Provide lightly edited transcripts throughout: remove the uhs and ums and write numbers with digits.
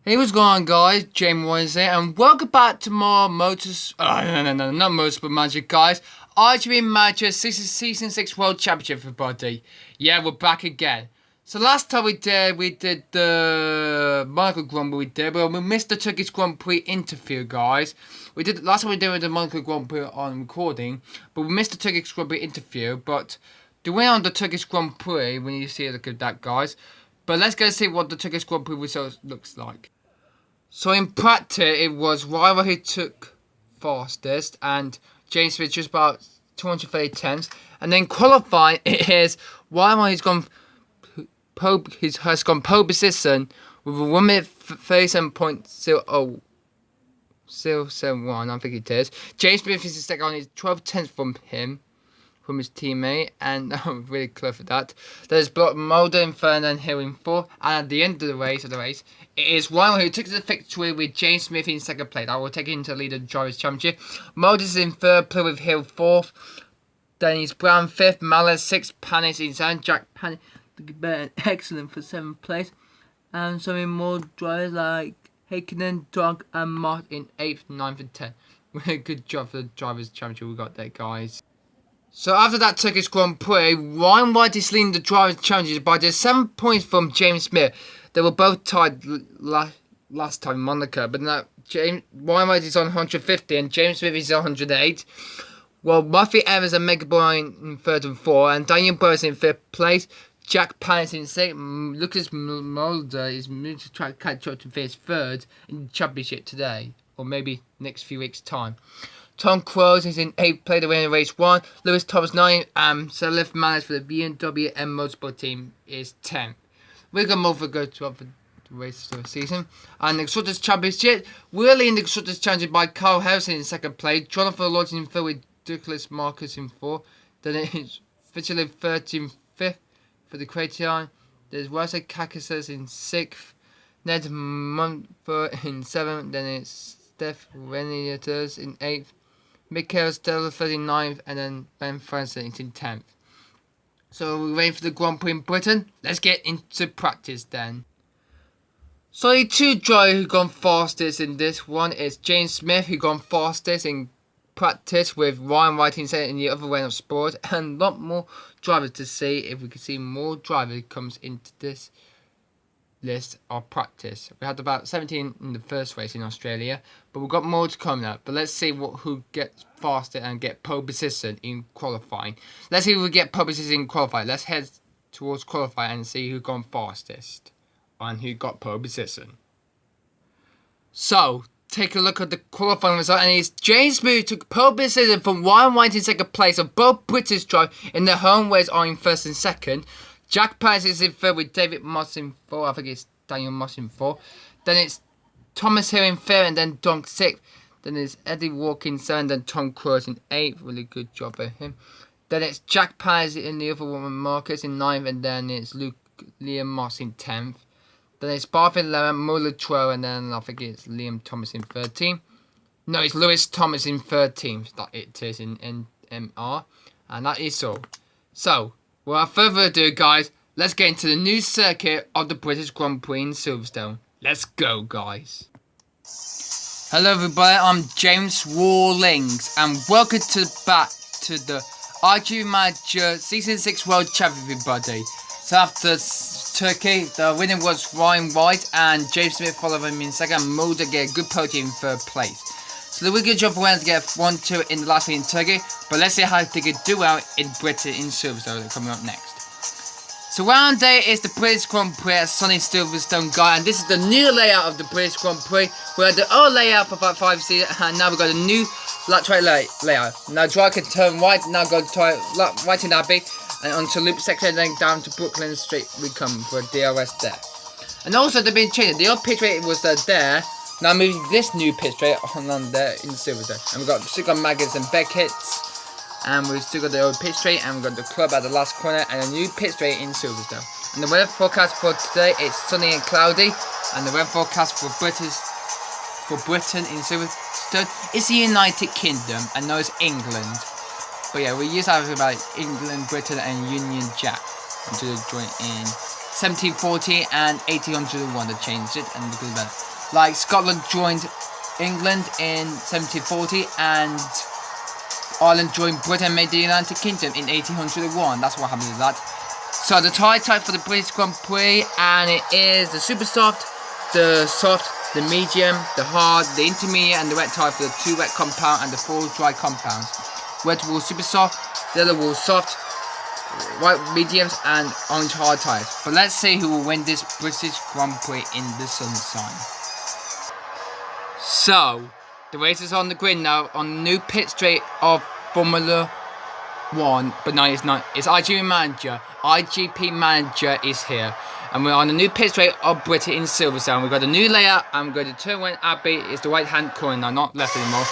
Hey, what's going on, guys? James Wednesday, and welcome back to more not Motorsport Magic, guys. IGP Manager Season 6 World Championship, everybody. Yeah, we're back again. So last time we did the Monaco Grand Prix, but we missed the Turkish Grand Prix interview, guys. Last time we did the Monaco Grand Prix on recording, but we missed the Turkish Grand Prix interview. But the winner on the Turkish Grand Prix, when you see a look at that, guys. But let's go see what the Turkish Grand Prix results looks like. So in practice, it was Ryder who took fastest, and James Smith just about 230 tenths. And then qualifying, it is Ryder who's gone has gone pole position with a 1 minute 37.071, I think it is. James Smith is the second on, he's 12 tenths from him. From his teammate, and I'm really clever at that. There's Mulder in third and Hill in fourth, and at the end of the race, it is Ryan who took the victory with James Smith in second place. I will take it into the lead of the Drivers' Championship. Mulder's in third place with Hill fourth. Then he's Brown fifth, Mallet sixth, Panis in seventh, Jack Panis excellent for seventh place, and some more drivers like Hakkinen, Dog, and Mott in eighth, ninth, and 10th. Really good job for the Drivers' Championship we got there, guys. So after that Turkish Grand Prix, Ryan White is leading the Drivers' Championship by just 7 points from James Smith. They were both tied last time in Monaco, but now Ryan White is on 150 and James Smith is on 108. Well, Murphy Evans and Mega Boy in third and fourth, and Daniel Burris in fifth place. Jack Panis in second. Lucas Mulder is moving to try to catch up to finish third in the championship today, or maybe next few weeks' time. Tom Cruise is in 8th place to win race 1. Lewis Thomas 9th. And Salif Manis for the BMW M Motorsport team is 10th. We're going to move go to other races of the season. And the Constructors' Championship. We're leading the Constructors' Championship by Carl Harrison in second place. Jonathan Lodge in third with Douglas Marcus in fourth. Then it's Fitzgerald 13th, 5th for the Criterion. There's Rosa Kakisas in 6th. Ned Montfort in 7th. Then it's Steph Reniators in 8th. Michael Stella 39th, and then Ben Franson in 10th. So we're waiting for the Grand Prix in Britain. Let's get into practice then. So the two drivers who gone fastest in this one is James Smith, who gone fastest in practice with Ryan White in second in the other way of sport, and a lot more drivers to see if we can see more drivers comes into this list of practice. We had about 17 in the first race in Australia, but we've got more to come now. But let's see who gets faster and get pole position in qualifying. Let's see who we get pole position in qualifying. Let's head towards qualifying and see who gone fastest and who got pole position. So take a look at the qualifying result, and it's James Smith took pole position from Ryan White in second place. Of both British drivers in their home race are in first and second. Jack Paris is in third with David Moss in fourth. I think it's Daniel Moss in fourth. Then it's Thomas Hill in fifth, and then Donk sixth. Then it's Eddie Walker in seventh, and Tom Cruise in eighth. Really good job by him. Then it's Jack Paris in the other one, Marcus in ninth, and then it's Liam Moss in 10th. Then it's Barth in 11th, Muller 12th, and then I think it's Liam Thomas in 13th. No, it's Lewis Thomas in 13th. That it is in NMR. And that is all. So, without further ado, guys, let's get into the new circuit of the British Grand Prix in Silverstone. Let's go, guys. Hello, everybody. I'm James Rawlings, and welcome back to the IGP Manager Season 6 World Championship, everybody. So after Turkey, the winner was Ryan White, and James Smith followed him in second. Mulder get a good podium in third place. So the really good job for Wales to get 1-2 in the last week in Turkey, but let's see how they could do out in Britain in Silverstone coming up next. So round day is the British Grand Prix at sunny Silverstone, guy, and this is the new layout of the British Grand Prix. We had the old layout for about 5 seasons, and now we've got a new track layout. Now driver can turn right, now go to right in Abbey, and onto Loop section, and then down to Brooklyn Street we come for DRS there. And also they've been changing. The old pitch rate was there. Now moving this new pitch straight on there in Silverstone. And we've still got Maggotts and Beckett's. And we've still got the old pit straight, and we've got the club at the last corner, and a new pit straight in Silverstone. And the weather forecast for today is sunny and cloudy. And the weather forecast for Britain in Silverstone is the United Kingdom, and no, it's England. But yeah, we used to have about England, Britain, and Union Jack to join in 1740 and 1801. They changed it and because better. Like Scotland joined England in 1740 and Ireland joined Britain and made the United Kingdom in 1801. That's what happened with that. So the type for the British Grand Prix, and it is the super soft, the soft, the medium, the hard, the intermediate, and the wet type for the 2 wet compound and the 4 dry compounds. Red will super soft, the other will soft, white mediums, and orange hard tyres. But let's see who will win this British Grand Prix in the sunshine. So the race is on the grid now on the new pit straight of Formula 1, but no, it's not. It's IGP manager. IGP manager is here. And we're on the new pit straight of Britain in Silverstone. We've got a new layout, and we're going to turn when Abbey is the right hand corner now, not left anymore.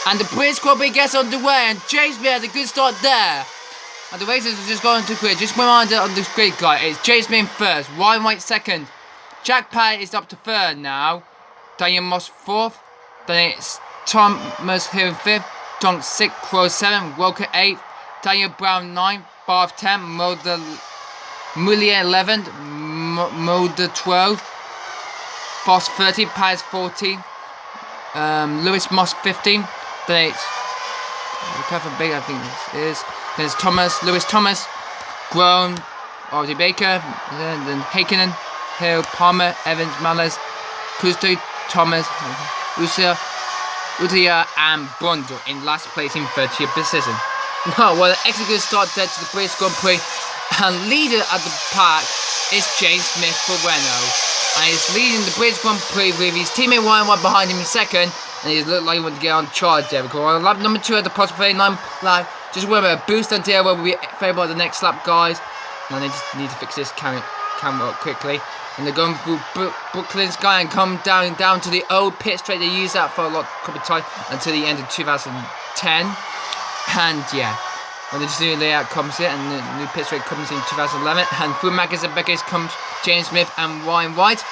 And the British Grand Prix gets underway, and James Smith has a good start there. And the racers are just going to grid. Just reminder on this grid, guy, it's James Smith first, Ryan White second, Jack Pat is up to third now, Daniel Moss fourth, then it's Thomas Hill fifth, Tonk sixth, Crow seventh, Walker eighth, Daniel Brown 9th, Barth 10th, Mulier 11th, Mulder 12th, Foss 13th, Paz 14th, Lewis Moss 15th, then it's careful big I think this is. Then it's Lewis Thomas, Grown, Audie Baker, then Hakkinen, Hill, Palmer, Evans, Mallers, Kusto, Thomas, Utia and Brundle in last place in 30th position. Well, an excellent good start there to the British Grand Prix, and leader at the pack is James Smith for Renault, and he's leading the British Grand Prix with his teammate Ryan White behind him in second, and he looked like he wanted to get on charge there because on lap number 2 at the possible 9 lap, just with a boost until we'll be favourable the next lap, guys, and they just need to fix this camera up quickly. And they're going through Brooklyn's guy and come down to the old pit straight. They used that for a couple of times until the end of 2010. And yeah, when the new layout comes here and the new pit straight comes in 2011, and through Maggis and Beckers comes James Smith and Ryan White,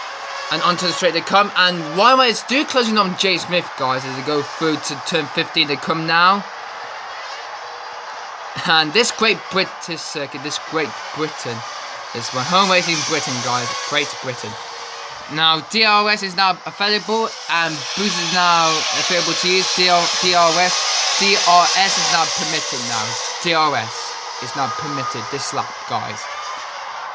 and onto the straight they come, and Ryan White is still closing on James Smith, guys, as they go through to turn 15. They come now, and this great British circuit, this Great Britain, is my home race in Britain, guys. Great Britain. Now DRS is now available, and Boost is now available to use. DRS is now permitted now. DRS is now permitted this lap, guys.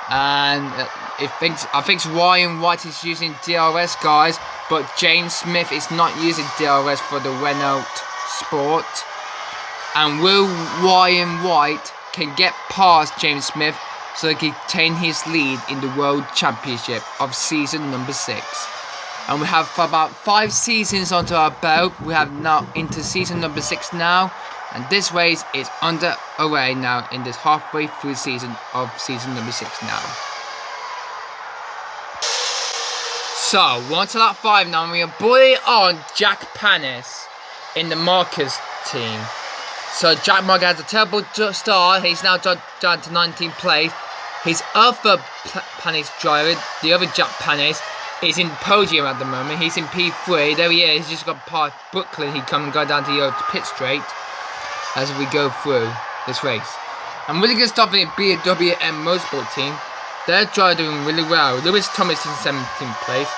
And I think Ryan White is using DRS, guys, but James Smith is not using DRS for the Renault Sport. And will Ryan White can get past James Smith so he can retain his lead in the World Championship of season number 6. And we have about 5 seasons onto our belt. We have now into season number 6 now, and this race is underway now in this halfway through season of season number 6 now. So we're on to lap 5 now, and we are bullying on Jack Panis in the Marcus team. So Jack Marcus has a terrible start. He's now down to 19th place. His other Panis driver, the other Jack Panis, is in podium at the moment. He's in P3. There he is. He's just got past Brooklyn. He come and go down to the pit straight as we go through this race. I'm really good stuff in the BWM Motorsport team. Their driver doing really well. Lewis Thomas is in 17th place.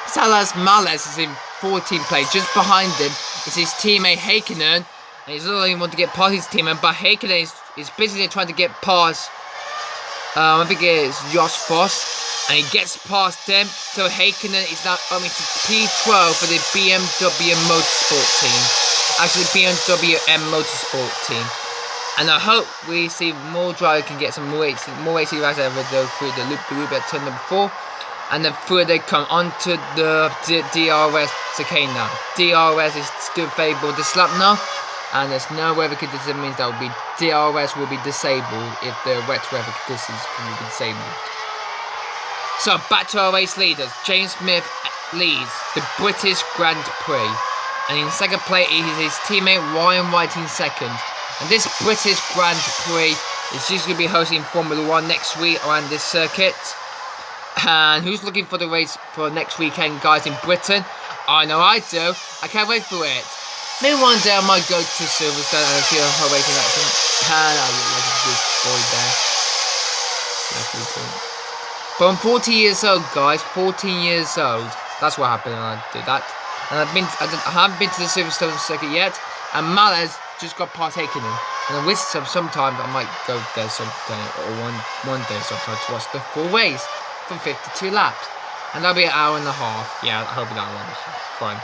Salas Males is in 14th place. Just behind him is his teammate Hakkinen. And he's not even want to get past his teammate, but Hakkinen is busy trying to get past. I think it's Josh Foss, and he gets past them. So Hakkinen is now coming to P12 for the BMW Motorsport team. Actually, BMW Motorsport team. And I hope we see more drivers can get some more racing rides as we go through the loop at turn number 4. And then through they come onto the DRS chicane now. DRS is still favourable this lap now. And there's no weather conditions, means that will be DRS will be disabled if the wet weather conditions will be disabled. So back to our race leaders. James Smith leads the British Grand Prix, and in second place is his teammate Ryan White in second. And this British Grand Prix is just going to be hosting Formula 1 next week around this circuit. And who's looking for the race for next weekend, guys, in Britain? I know I do. I can't wait for it. Maybe one day I might go to Silverstone and see her racing action. And I look like a good boy there. But I'm 40 years old, guys. 14 years old. That's what happened when I did that. And I haven't been to the Silverstone circuit yet. And Malez just got past Hakkinen. And I wish sometimes I might go there sometime, or one day sometime to watch the full race from 52 laps. And that'll be an hour and a half. Yeah, I hope that one's fine.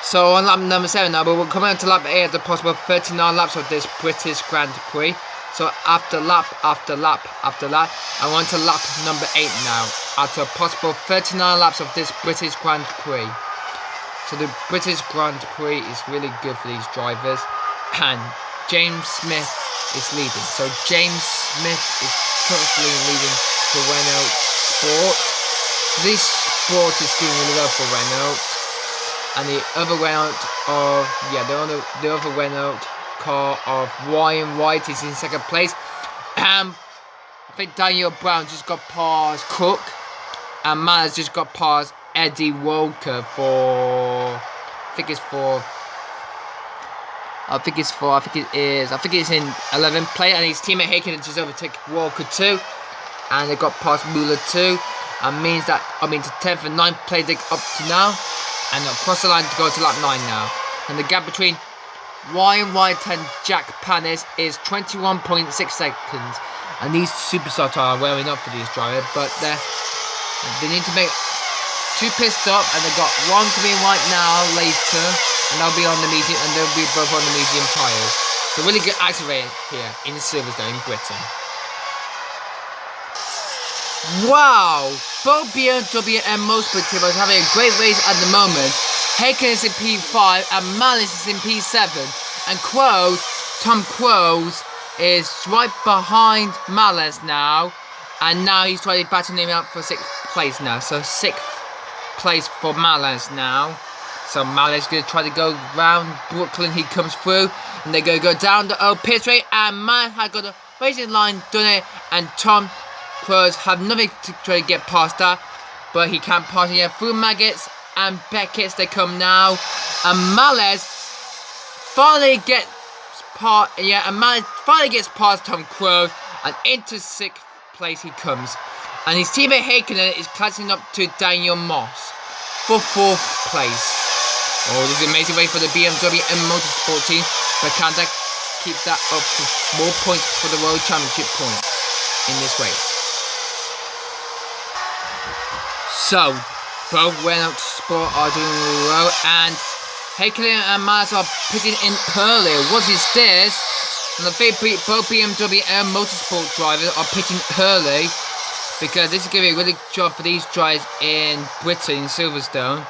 So on lap number 7 now, but we're coming on to lap 8 of the possible 39 laps of this British Grand Prix. So after lap after lap after lap, I want to lap number 8 now. After a possible 39 laps of this British Grand Prix. So the British Grand Prix is really good for these drivers. And James Smith is leading. So James Smith is currently leading for Renault Sport. So this sport is doing really well for Renault. And the other Renault of, the other Renault car of Ryan White is in second place. I think Daniel Brown just got past Cook, and Malez just got past Eddie Walker I think it's in 11th place, and his teammate Hakkinen just overtook Walker too, and they got past Muller too, and means that to 10th and 9th place they up to now, and across the line to go to lap 9 now, and the gap between Ryan White and Jack Panis is 21.6 seconds, and these superstars are wearing up for these drivers, but they need to make 2 pit stops, and they've got 1 coming right now later, and they'll be on the medium, and they'll be both on the medium tyres. So really good activate here in Silverstone in Britain. Wow, both BMW and Motorsport teams are having a great race at the moment. Hakkinen is in P5 and Malez is in P7, and Tom Quoes is right behind Malez now, and now he's trying to battle him out for 6th place now. So 6th place for Malez now. So Malez is going to try to go round Brooklyn. He comes through, and they're going to go down the old pit straight, and Malez had got the racing line done it, and Tom Quoes have nothing to try to get past that, but he can't pass it yet. Through Maggots and Beckett's they come now, and Malez finally gets past Tom Quoes, and into 6th place he comes, and his teammate Hakkinen is catching up to Daniel Moss for 4th place. Oh, this is an amazing way for the BMW and Motorsport team, but can they keep that up for more points for the World Championship points in this race? So, both Renault Sport are doing really well, and Hakkinen and Malez are pitting in early. What is this? And I think both BMW and Motorsport drivers are pitting early, because this is going to be a really good job for these drivers in Britain, in Silverstone.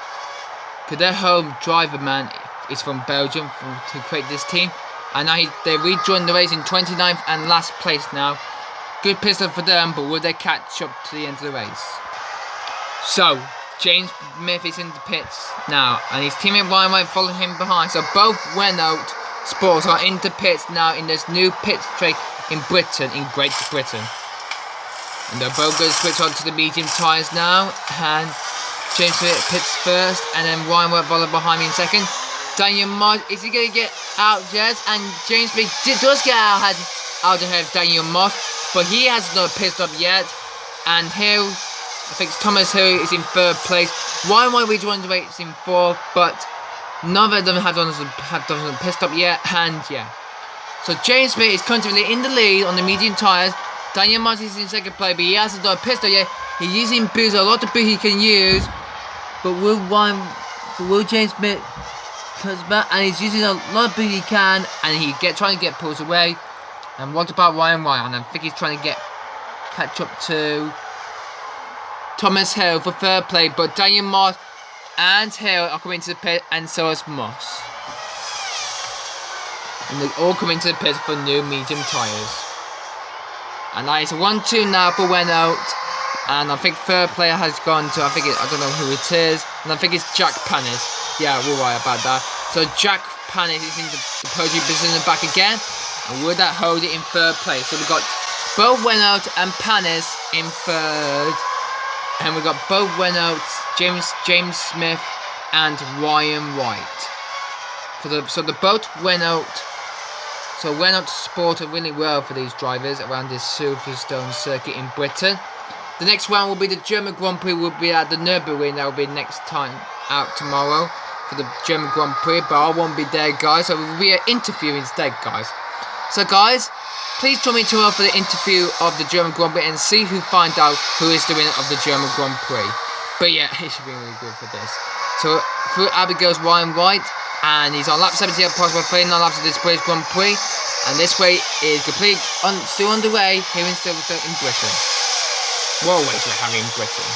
Because their home driver man is from Belgium to create this team, and now they rejoined the race in 29th and last place now. Good pistol for them, but will they catch up to the end of the race? So, James Smith is in the pits now, and his teammate Ryan White following him behind. So both Renault Sports are in the pits now in this new pit straight in Britain, in Great Britain. And they're both going to switch on to the medium tyres now, and James Smith pits first, and then Ryan White followed behind me in second. Daniel Moss, is he going to get out yet? And James Smith does get out ahead of Daniel Moss, but he has not pit stop yet. And Hill, I think Thomas Hill is in 3rd place. Ryan White rejoined the race in 4th, but none of them have done a pit stop yet, and yeah. So James Smith is currently in the lead on the medium tyres. Daniel Moss is in 2nd place, but he hasn't done a pit stop yet. He's using boost, a lot of boost he can use, but will James Smith comes back, and he's using a lot of boost he can, and trying to get pulled away. And what about Ryan White? And I think he's trying to catch up to Thomas Hill for 3rd place, but Daniel Moss and Hill are coming to the pit, and so is Moss. And they all come into the pit for new medium tyres. And that is 1-2 now for Renault. And I think 3rd player has gone to, I don't know who it is. And I think it's Jack Panis. Yeah, we're right about that. So Jack Panis is in the podium position back again. And will that hold it in 3rd place? So we've got both Renault and Panis in 3rd. And we've got both Renault, James Smith and Ryan White. So Renault Sport are really well for these drivers around this Silverstone circuit in Britain. The next one will be the German Grand Prix. Will be at the Nürburgring. That will be next time out tomorrow for the German Grand Prix. But I won't be there, guys. So it will be an interview instead, guys. So, guys, please join me tomorrow for the interview of the German Grand Prix and see who finds out who is the winner of the German Grand Prix. But yeah, it should be really good for this. So through Abbey goes Ryan White, and he's on lap 78, possible 39 laps of this British Grand Prix. And this race is still underway here in Silverstone in Britain. What a way to have it in Britain.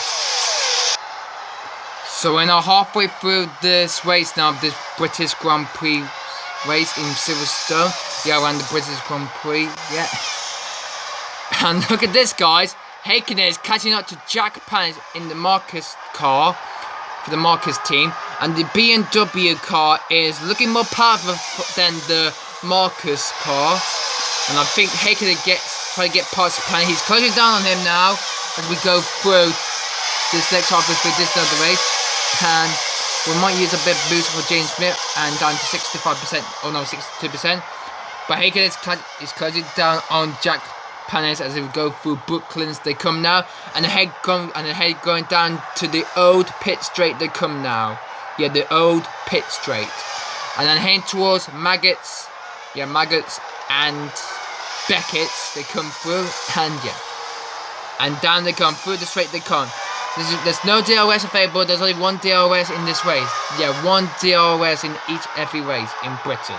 So we're now halfway through this race now of this British Grand Prix race in Silverstone. Yeah, around the British Grand Prix, yeah. And look at this, guys. Häkkinen is catching up to Jack Palance in the Marcus car for the Marcus team, and the BMW car is looking more powerful than the Marcus car. And I think Häkkinen trying to get past Palance. He's closing down on him now as we go through this next halfway through this of the race, and we might use a bit of boost for James Smith and down to 65%. Oh no, 62%. But Häkkinen is closing down on Jack Palance as they go through Brooklands. They come now, and the head going down to the old pit straight. They come now, yeah, the old pit straight, and then heading towards Maggots, yeah, Maggots and Beckett's. They come through, and yeah, and down they come through the straight. They come. There's no DRS available. There's only one DRS in this race. Yeah, one DRS in every race in Britain.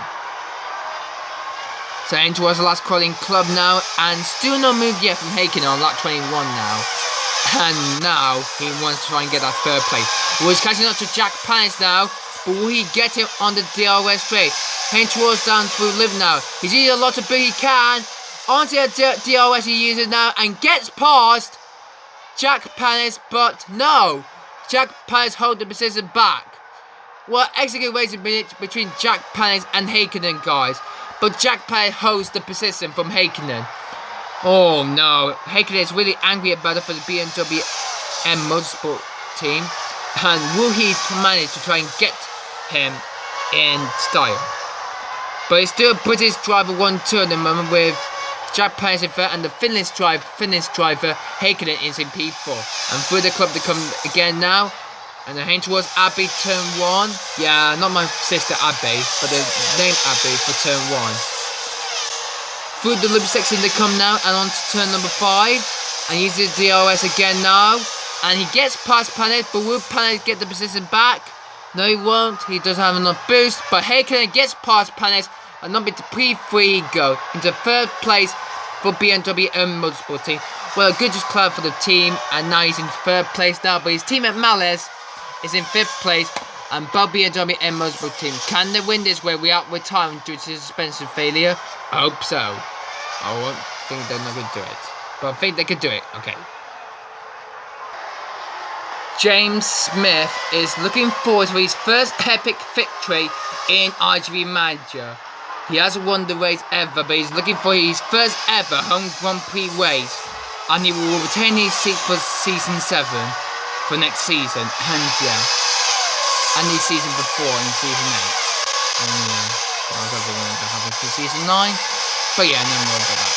So heading towards the last qualifying club now, and still no move yet from Häkkinen on lap 21 now. And now he wants to try and get that third place. Well, he's catching up to Jack Palance now, but will he get him on the DRS straight? Heading towards down through Liv now. He's using a lot of big he can. Onto the DRS he uses now and gets past Jack Palance, but no. Jack Palance holds the position back. Well, execute race between Jack Palance and Häkkinen, guys. But Jack Palance holds the position from Häkkinen. Oh no, Häkkinen is really angry about it for the BMW M Motorsport team. And will he manage to try and get him in style? But it's still British driver 1-2 at the moment with Jack Palance in third, and the Finnish driver Häkkinen is in P4. And through the club they come again now. And they're heading towards Abbey turn 1. Yeah, not my sister Abbey, but the name Abbey for turn 1. Through the loop section they come now, and on to turn number 5. And uses DRS again now. And he gets past Palance, but will Palance get the position back? No, he won't. He doesn't have enough boost. But Häkkinen gets past Palance, and number to P3 he goes into third place for BMW M Motorsport team. Well, a good just club for the team, and now he's in third place now. But his team at Malice is in 5th place, and both BMW and Motorsport team. Can they win this where we are with time due to suspension failure? I hope so. I won't think they're not going to do it, but I think they could do it. Okay. James Smith is looking forward to his first epic victory in IGP Manager. He hasn't won the race ever, but he's looking for his first ever home Grand Prix race, and he will retain his seat for season 7. For next season, and yeah, and the season before in season 8, and yeah, I was hoping to happen for season 9, but yeah, no more about that.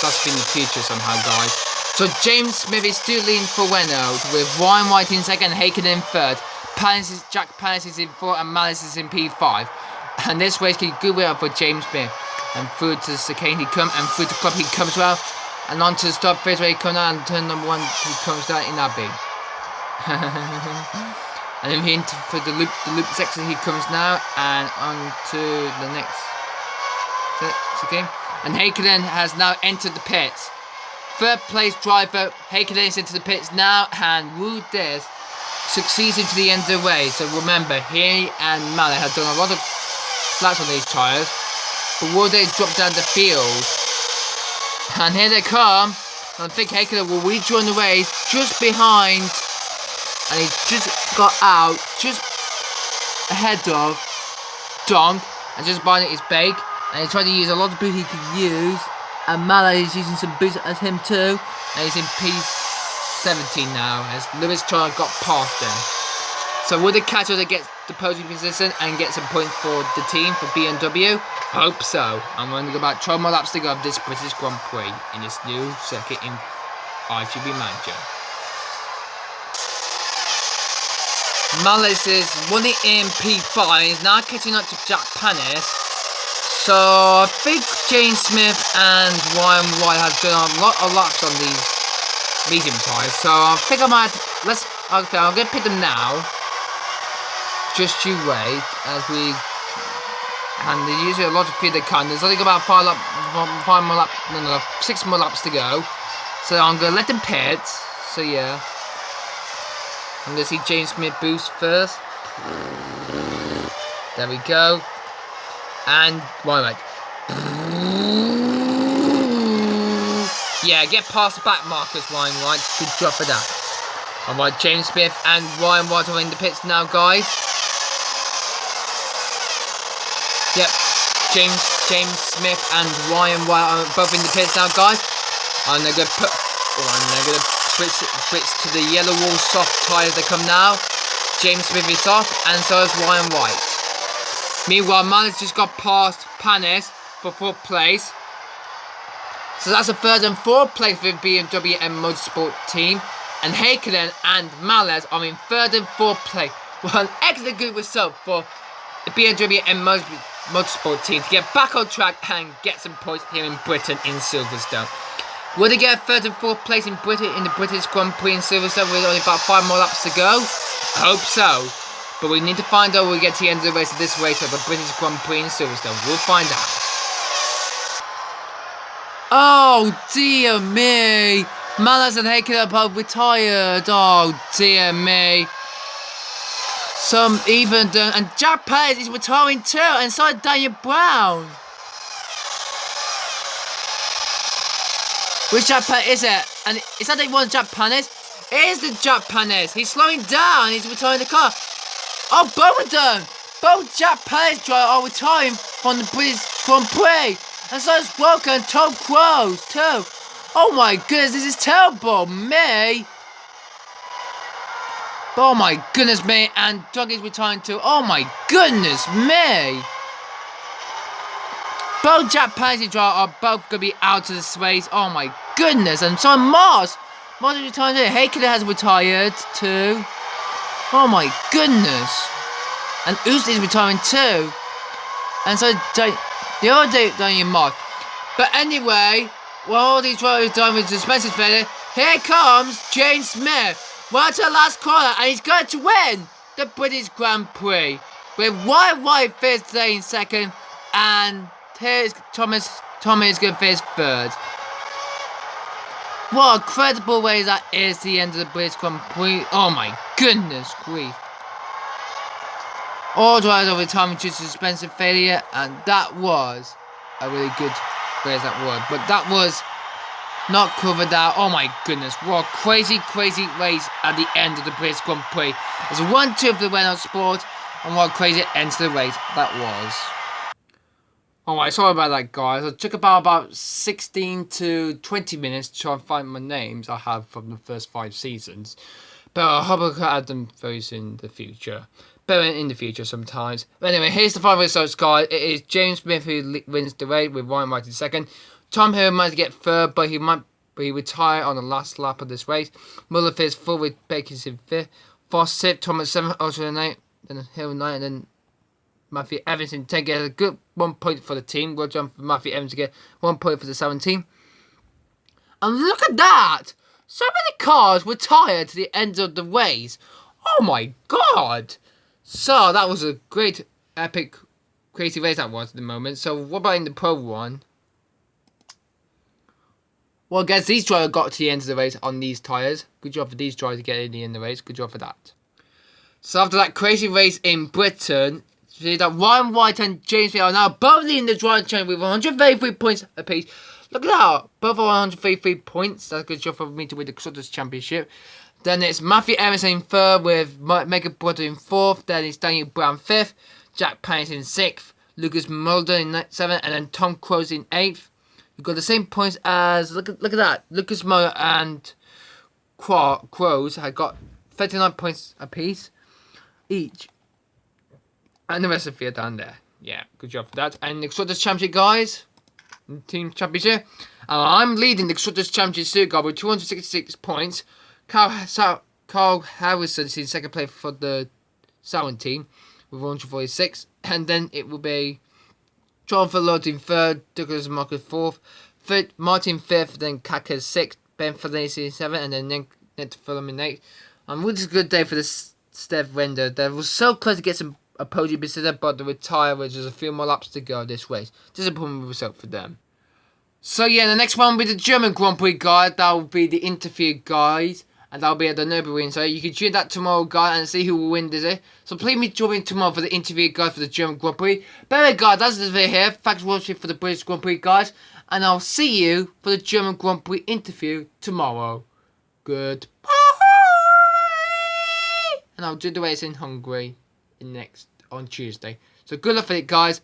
That's in the future somehow, guys. So James Smith is still leading for Renault with Ryan White in second, Häkkinen in third. Jack Palance is in 4th, and Malice is in P5. And this race can good well for James Smith. And through to the chicane he comes, and through the club he comes well, and on to the stop phase where he comes down, and turn number 1 he comes down in Abbey. And then for the loop section he comes now, and on to the next section. And Häkkinen has now entered the pits. Third place driver Häkkinen is into the pits now, and will this succeeds into the end of the race. So remember, he and Mallet have done a lot of laps on these tyres, but will they drop down the field? And here they come. I think Häkkinen will rejoin the race just behind. And he just got out, just ahead of Dom, and just behind his bake. And he's trying to use a lot of boost he could use. And Mallet is using some boost as him too. And he's in P17 now, as Lewis Charles got past him. So will the catch or they get the podium position and get some points for the team, for BMW? Hope so. I'm going to go about 12 more laps to go of this British Grand Prix in this new circuit in IGP Manager. Malice is running in P5. He's now catching up to Jack Panis. So I think James Smith and Ryan White have done a lot of laps on these medium tyres. So I think I might. Okay, I'm gonna pick them now. Just you wait as we. And they usually a lot of feed they can. There's only about 6 more laps to go. So I'm gonna let them pit. So yeah. I'm going to see James Smith boost first. There we go. And right. Yeah, get past the back markers, Ryan White. Good job for that. Alright, James Smith and Ryan White are in the pits now, guys. Yep. James Smith and Ryan White are both in the pits now, guys. And they're going to switch to the yellow wall soft tyres that come now. James Smith is off, and so is Ryan White. Meanwhile, Malice just got past Panis for 4th place. So that's a 3rd and 4th place for the BMW M Motorsport team. And Häkkinen and Malice are in 3rd and 4th place. Well, an excellent good result for the BMW M Motorsport team to get back on track and get some points here in Britain in Silverstone. Will they get a 3rd and 4th place in the British Grand Prix in Silverstone with only about 5 more laps to go? I hope so. But we need to find out when we get to the end of the race of this race of the British Grand Prix in Silverstone. We'll find out. Oh, dear me. Malice and Häkkinen are both retired. Oh, dear me. Some even done. And Jack Panis is retiring too. And so is Daniel Brown. Which Jack Panis is it? And is that the one Jack Panis? It is the Jack Panis. He's slowing down. He's retiring the car. Oh, both of them. Both Jack Panis drivers are retiring from the British Grand Prix. And so is Walker and Tom Cruise too. Oh my goodness, this is terrible. Me. Oh my goodness me. And Doug is retiring too. Oh my goodness me. Both Jack Panis drivers are both going to be out of this race. Oh my goodness. And so Mars is retiring too. Häkkinen has retired too. Oh my goodness. And Oost is retiring too. And so the other day Daniel Mars. But anyway, while all these drivers are done with suspension failure, here comes James Smith. Right to the last corner, and he's going to win the British Grand Prix. With Ryan White fifth today in 2nd, and here's Thomas is going to finish 3rd. What a credible way that is to the end of the British Grand Prix. Oh my goodness grief. All drivers over time due to suspension failure, and that was a really good race that was. But that was not covered out. Oh my goodness, what a crazy race at the end of the British Grand Prix. It's 1-2 for the Renault Sport, and what a crazy end to the race that was. Alright, sorry about that, guys. It took about 16 to 20 minutes to try and find my names I have from the first 5 seasons. But I hope I can add them very soon in the future. But in the future sometimes. But anyway, here's the final results, guys. It is James Smith who wins the race with Ryan White in 2nd. Tom Hill managed to get 3rd, but he retire on the last lap of this race. Muller finished 4th with Bakers in 5th. Foss 6th, Thomas 7th, Ultra 9th, then Hill 9th, and then Matthew Evans in 10th. Get a good 1 point for the team. Well done for Matthew Evans to get 1 point for the 17. And look at that! So many cars retired to the end of the race. Oh my god! So that was a great, epic, crazy race that was at the moment. So what about in the Pro one? Well, I guess these drivers got to the end of the race on these tyres. Good job for these drivers to get in the end of the race. Good job for that. So after that crazy race in Britain, see that Ryan White and James Smith are now both leading the driving chain with 133 points apiece. Look at that. Both are 133 points. That's a good job for me to win the Constructors' Championship. Then it's Matthew Evans in 3rd with Mega Brother in 4th. Then it's Daniel Brown 5th. Jack Panis in 6th. Lucas Mulder in 7th. And then Tom Cruise in 8th. We've got the same points as, look at that. Lucas Mulder and Cruise had got 39 points apiece each. And the rest of you are down there. Yeah, good job for that. And the Constructors' Championship, guys. Team Championship. I'm leading the Constructors' Championship Stuttgart with 266 points. Carl Harrison is in 2nd place for the Sauer team with 146, and then it will be Jonathan Lloyd in third, Douglas Marcus fourth, Martin fifth, then Kaka sixth, Ben Felicity seventh, and then Ned Fulham in eighth. Which is a good day for the Steph Render. They were so close to get a podium beside, but they retired with just a few more laps to go this race. Disappointing result for them. So yeah, the next one will be the German Grand Prix guide. That will be the interview guide, and that will be at the Nürburgring. So you can tune that tomorrow, guys, and see who will win this. So please join me tomorrow for the interview guide for the German Grand Prix. But anyway, guys, that's the video here. Thanks for watching for the British Grand Prix, guys, and I'll see you for the German Grand Prix interview tomorrow. Goodbye. And I'll do the race in Hungary on Tuesday. So good luck for it, guys.